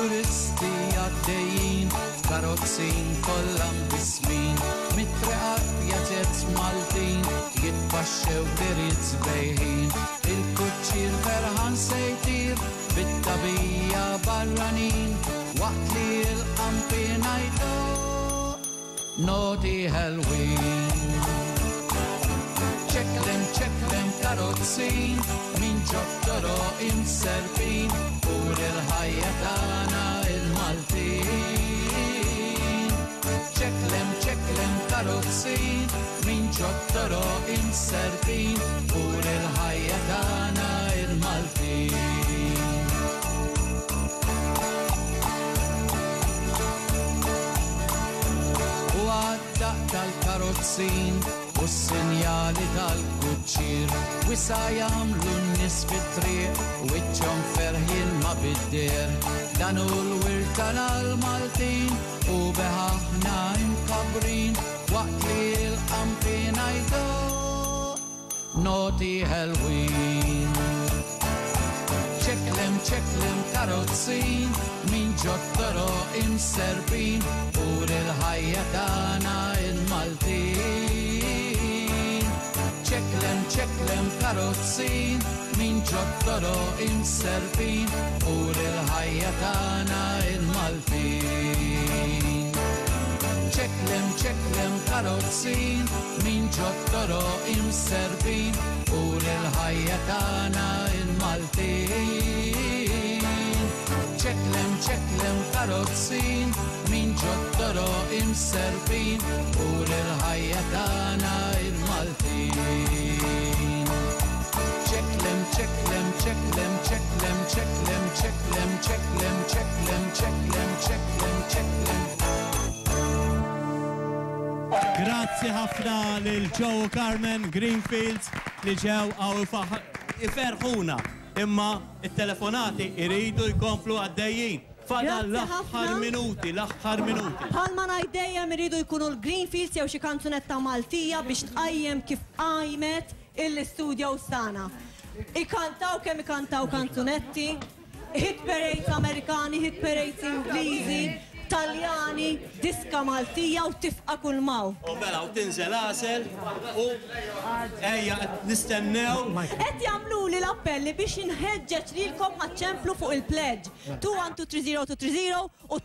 turisti għaddejjin f'karozzin kollha mbismin mit-treqat pjaċezz Maltin jitbaxxew biriet sbejħin il-kuċċier ferħan se jtir bit-tabija barranin waqt li l-qampin jgħidu Naughty Halloween. ċeklem karozzin min ġottoro imserbin ur il-ħajja tagħna il-Maltin. ċeklem karozzin min ġottoro imserbin ur il-ħajja tagħna il-Maltin. U għaddaq tal-karozzin u s-sinjali tal-kuċċier wisa jagħmlu n-nies fit-triq wiċċhom ferħin ma bid-der dan hu l-wirt tal-Maltin u beħaħna imkabrin waqt li l-qampin jgħidu Naughty Halloween. ċeklem karozzin min ġottoro imserbin ur il-ħajja tagħna il-Maltin. ċeklem karozzin min ġottoro imserbin ur il-ħajja tagħna il-Maltin. ċeklem karozzin min ġottoro imserbin ur il-ħajja tagħna il-Maltin. ċeklem karozzin min ġottoro imserbin ur il-ħajja tagħna il-Maltin. ċeklem Grazzi ħafna lil Joe Carmen Greenfields li ġew għaw iferħuna imma il-telefonati iridu jkomplu għaddejjin. Fada l-aħħar minuti. Bħalma ngħid iridu jkunu l-Greenfields jew xi kanzunetta Maltija biex tqajjem kif qajmet il-studio stana. Ikantaw kemm ikantaw kanzunetti, hit parades Amerikani, hit parades Ingliżi, Taljani, diska Maltija u tifqa kull maw. U mela u tinżel għasel u ejja nistennew. Qed jagħmlu li l-appelli biex inħeġġeġ lilkom ħaċċemplu fuq il-pledge 21230 u